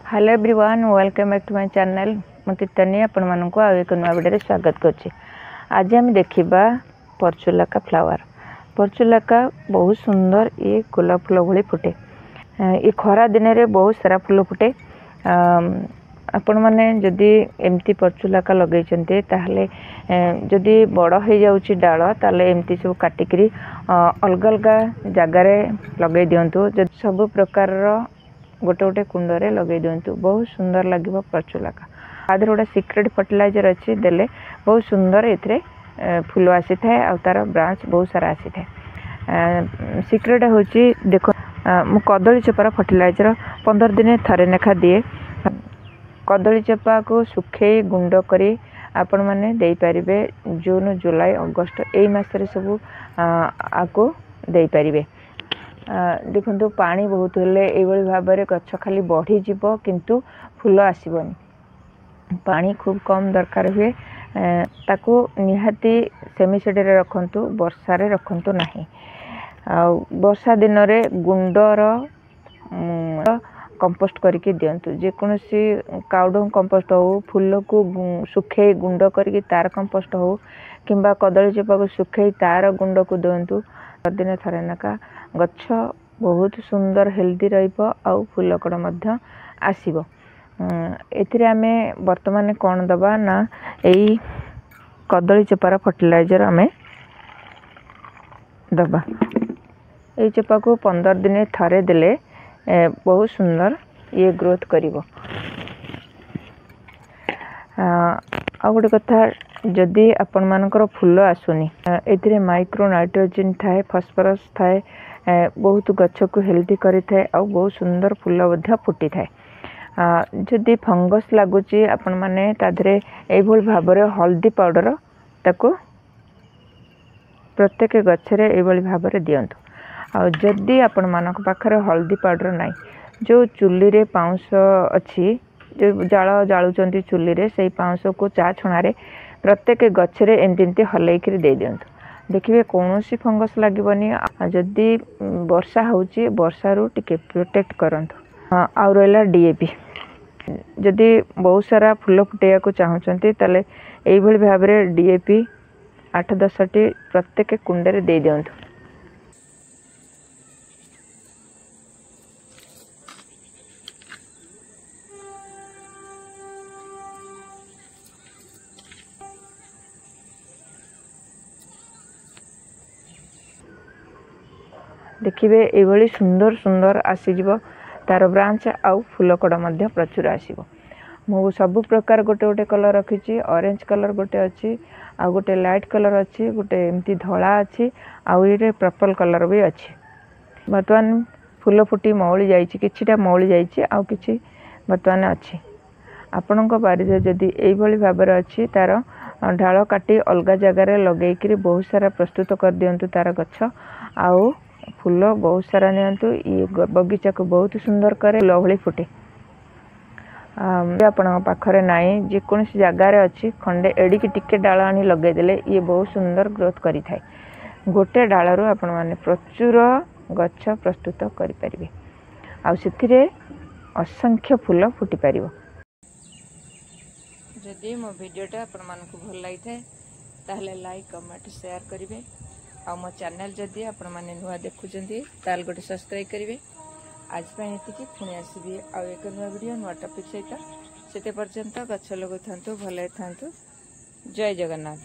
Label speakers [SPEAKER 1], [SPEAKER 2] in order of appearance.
[SPEAKER 1] Hello everyone welcome back to my channel मु कीर्तनी आपण मानक आ एक नया वीडियो स्वागत करछि। आज हम देखिबा परचुलाका फ्लावर। परचुलाका बहुत सुंदर ये गोलाप फूल भली फुटे। ये खरा दिन रे बहुत सारा फूल फुटे। आपण माने जदी एमती परचुलाका लगे चंते ताहले जदी बड़ हो जाउची डाळ ताले एमती सब काटिकरी अलग अलग जगह रे लगे दियंतु। जदी सब प्रकार रो गोटे गोटे कुंड रे लगे दियंतु बहुत सुंदर लागिबो परचुलाका। आदर गोटे सीक्रेट फर्टिलाइजर अछि देले बहुत सुंदर एथरे फूल आसी थाए आ तार ब्रांच बहुत सारा आसी थाए। सीक्रेट होची देखो मु कदली चपार फर्टिलाइजर 15 दिन थरे नेखा दिए। कदली चपा को सुखे गुंड करी आपण माने देई परिबे। जून जुलाई अगस्त एई मास रे सब आको देई परिबे। देखो पानी बहुत हेले एभली भाव में गछ खाली बढ़ी जीव किंतु फूल आसबनी। पानी खूब कम दरकार हुए ताकू निहाती सेमिसेड रे रखंतु वर्षा रे रखंतु नाही। वर्षा दिन रे गुंडर कंपोस्ट करके दियंतु। जे कोनोसी काउडंग कंपोस्ट हो फूल को सुखे गुंड करके तार कंपोस्ट हो किंबा कदली चपा को सुखे तार गुंड को दियंतु। दिन थरे नाका गछ बहुत सुंदर हेल्दी रहिबो आउ फूल कड़ मध्य आसीबो। एथिरे आमे वर्तमान कोन दबा ना एई कदली चपार फर्टिलाइजर आमे दबा। एई चपा को 15 दिन थरे देले बहुत सुंदर ये ग्रोथ करिवो। आ गोटे कथा जदि आपण मानकर फूल आसुनी एथिरे माइक्रो नाइट्रोजन थाए फास्फोरस थाए बहुत गछ को हेल्दी करी थाए आ बहुत सुंदर फूल मध्य फुटी थाए। जदि फंगस लागुची आपण माने ताधरे एभल भाव रे हल्दी पाउडर ताको प्रत्येक गछ रे एभल भाव रे दियंतु। आ जदि आपण मानक पाखरे हल्दी पाउडर नाही जो चुल्ली रे पाउंस अछि जो जाळ जाळुचंती चुल्ली रे सेई पाउंस को चा छणा रे प्रत्येक गछ रे एंती हलै करी दे दियंतु। देखिए कौन सी फंगस लगे। जदि वर्षा होची वर्षा रू टिके प्रोटेक्ट करंतु। आ रहला डीएपी जदि बहुत सारा फूल फुटेया को चाहूचंती तले एई भली भाव रे डीएपी 8-10 टी प्रत्येक कुंड रे दे दियंतु। देखिए ये सुंदर सुंदर आसीजिवो तार ब्रांच आउ फूल कड़ मध्य प्रचुर आसीबो। मु सब प्रकार गोटे गोटे कलर रखी। ऑरेंज कलर गोटे अच्छी आ गोटे लाइट कलर अच्छी गोटे एमती धला अच्छी आउ ये पर्पल कलर भी अच्छी। बर्तमान फूल फुटी मौली जाइछि किछिटा मौली जाइछि आउ किछि बर्तमान अच्छी। आपणक बारी जदि एई भली भाव रे अच्छी तार ढाल काटी अलग जगह रे लगेई करी बहुत सारा प्रस्तुत कर दियंतु तार गछ आउ फूल बहुत सारा नियंतु। ये बगीचा को बहुत सुंदर करे लवली फुटे। आपण पाखरे नाई जे कोनसी जगह रे अछि खंडे एडिकी टिके डाळ आनी लगे देले ये बहुत सुंदर ग्रोथ करी थाए। गोटे डाळ रो आपण माने प्रचुर गछ प्रस्तुत करि परिबे आ सेथिरे असंख्य फूल फुटी परिबो। जदि मो वीडियोटा आपण मानकु भल लागि थाए ताहले लाइक कमेंट शेयर करिवे। आ मो चैनल जदि आपण माने नुआ देखुचंती ताल गोटे सब्सक्राइब करिवे। आज पे एतिकी पुणी आसबि आ एक नुआ वीडियो नुआ टॉपिक सहित सेते पर्यंत गछ लगो थांतु भले थांतु। जय जगन्नाथ।